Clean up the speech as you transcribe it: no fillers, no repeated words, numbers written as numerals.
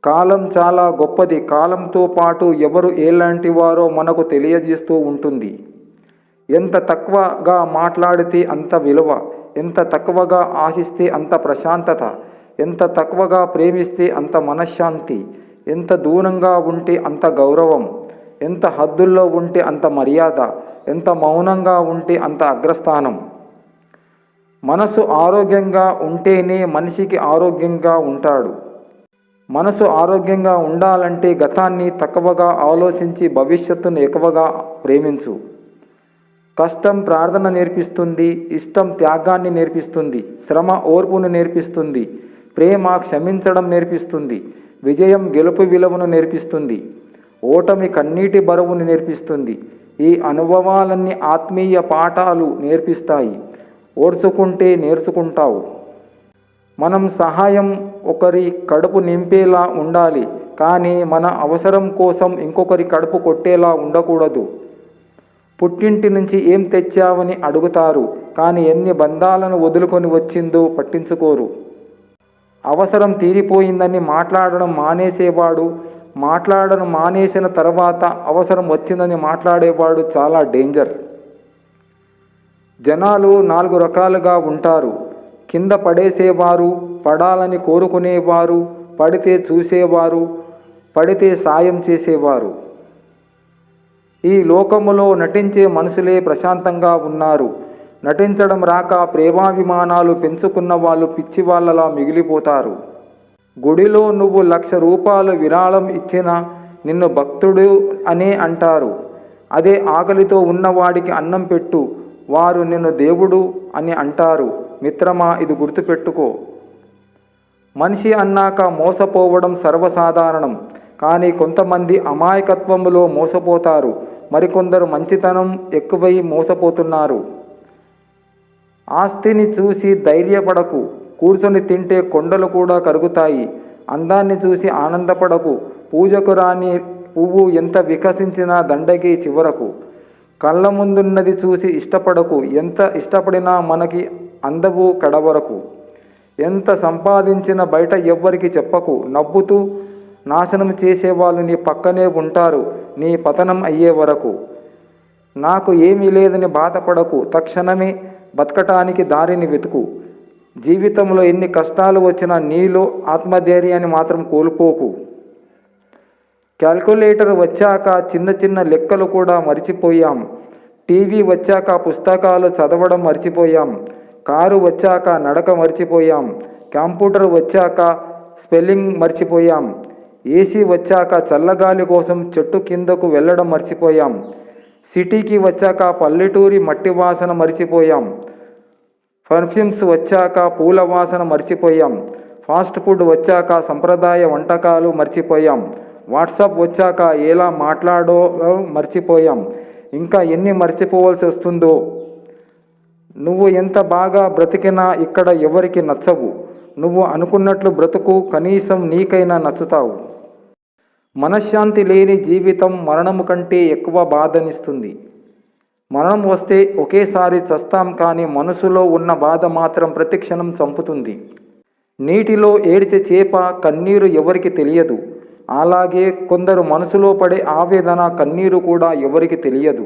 కాలం చాలా గొప్పది. కాలంతో పాటు ఎవరు ఎలాంటి వారో మనకు తెలియజేస్తూ ఉంటుంది. ఎంత తక్కువగా మాట్లాడితే అంత విలువ, ఎంత తక్కువగా ఆశిస్తే అంత ప్రశాంతత, ఎంత తక్కువగా ప్రేమిస్తే అంత మనశ్శాంతి, ఎంత దూరంగా ఉంటే అంత గౌరవం, ఎంత హద్దుల్లో ఉంటే అంత మర్యాద, ఎంత మౌనంగా ఉంటే అంత అగ్రస్థానం. మనసు ఆరోగ్యంగా ఉంటేనే మనిషికి ఆరోగ్యంగా ఉంటాడు. మనసు ఆరోగ్యంగా ఉండాలంటే గతాన్ని తక్కువగా ఆలోచించి భవిష్యత్తును ఎక్కువగా ప్రేమించు. కష్టం ప్రార్థన నేర్పిస్తుంది, ఇష్టం త్యాగాన్ని నేర్పిస్తుంది, శ్రమ ఓర్పును నేర్పిస్తుంది, ప్రేమ క్షమించడం నేర్పిస్తుంది, విజయం గెలుపు విలువను నేర్పిస్తుంది, ఓటమి కన్నీటి బరువును నేర్పిస్తుంది. ఈ అనుభవాలన్నీ ఆత్మీయ పాఠాలు నేర్పిస్తాయి. ఓర్చుకుంటే నేర్చుకుంటావు. మనం సహాయం ఒకరి కడుపు నింపేలా ఉండాలి, కానీ మన అవసరం కోసం ఇంకొకరి కడుపు కొట్టేలా ఉండకూడదు. పుట్టింటి నుంచి ఏం తెచ్చావని అడుగుతారు, కానీ ఎన్ని బంధాలను వదులుకొని వచ్చిందో పట్టించుకోరు. అవసరం తీరిపోయిందని మాట్లాడడం మానేసేవాడు, మాట్లాడడం మానేసిన తర్వాత అవసరం వచ్చిందని మాట్లాడేవాడు చాలా డేంజర్. జనాలు 4 రకాలుగా ఉంటారు. కింద పడేసేవారు, పడాలని కోరుకునేవారు, పడితే చూసేవారు, పడితే సాయం చేసేవారు. ఈ లోకములో నటించే మనుషులే ప్రశాంతంగా ఉన్నారు. నటించడం రాక ప్రేమాభిమానాలు పెంచుకున్న వాళ్ళు పిచ్చివాళ్ళలా మిగిలిపోతారు. గుడిలో నువ్వు 1,00,000 రూపాయలు విరాళం ఇచ్చినా నిన్ను భక్తుడు అనే అంటారు. అదే ఆకలితో ఉన్నవాడికి అన్నం పెట్టు, వారు నిన్ను దేవుడు అని అంటారు. మిత్రమా, ఇది గుర్తుపెట్టుకో. మనిషి అన్నాక మోసపోవడం సర్వసాధారణం. కానీ కొంతమంది అమాయకత్వంలో మోసపోతారు, మరికొందరు మంచితనం ఎక్కువై మోసపోతున్నారు. ఆస్తిని చూసి ధైర్యపడకు, కూర్చొని తింటే కొండలు కూడా కరుగుతాయి. అందాన్ని చూసి ఆనందపడకు, పూజకు రాని పువ్వు ఎంత వికసించినా దండగి చివరకు. కళ్ళ ముందున్నది చూసి ఇష్టపడకు, ఎంత ఇష్టపడినా మనకి అందవు కడవరకు. ఎంత సంపాదించినా బయట ఎవ్వరికి చెప్పకు, నవ్వుతూ నాశనం చేసేవాళ్ళు నీ పక్కనే ఉంటారు నీ పతనం అయ్యే వరకు. నాకు ఏమీ లేదని బాధపడకు, తక్షణమే బతకటానికి దారిని వెతుకు. జీవితంలో ఎన్ని కష్టాలు వచ్చినా నీలో ఆత్మధైర్యాన్ని మాత్రం కోల్పోకు. క్యాల్కులేటర్ వచ్చాక చిన్న చిన్న లెక్కలు కూడా మర్చిపోయాం. టీవీ వచ్చాక పుస్తకాలు చదవడం మర్చిపోయాం. కారు వచ్చాక నడక మర్చిపోయాం. కంప్యూటర్ వచ్చాక స్పెల్లింగ్ మర్చిపోయాం. ఏసీ వచ్చాక చల్లగాలి కోసం చెట్టు కిందకు వెళ్ళడం మర్చిపోయాం. సిటీకి వచ్చాక పల్లెటూరి మట్టి వాసన మర్చిపోయాం. పర్ఫ్యూమ్స్ వచ్చాక పూల వాసన మర్చిపోయాం. ఫాస్ట్ ఫుడ్ వచ్చాక సంప్రదాయ వంటకాలు మర్చిపోయాం. వాట్సాప్ వచ్చాక ఎలా మాట్లాడో మర్చిపోయాం. ఇంకా ఎన్ని మర్చిపోవాల్సి వస్తుందో. నువ్వు ఎంత బాగా బ్రతికినా ఇక్కడ ఎవరికి నచ్చవు. నువ్వు అనుకున్నట్లు బ్రతుకు, కనీసం నీకైనా నచ్చుతావు. మనశ్శాంతి లేని జీవితం మరణము కంటే ఎక్కువ బాధనిస్తుంది. మరణం వస్తే ఒకేసారి చస్తాం, కానీ మనసులో ఉన్న బాధ మాత్రం ప్రతిక్షణం చంపుతుంది. నీటిలో ఏడ్చే చేప కన్నీరు ఎవరికి తెలియదు. అలాగే కొందరు మనసులో పడే ఆవేదన, కన్నీరు కూడా ఎవరికి తెలియదు.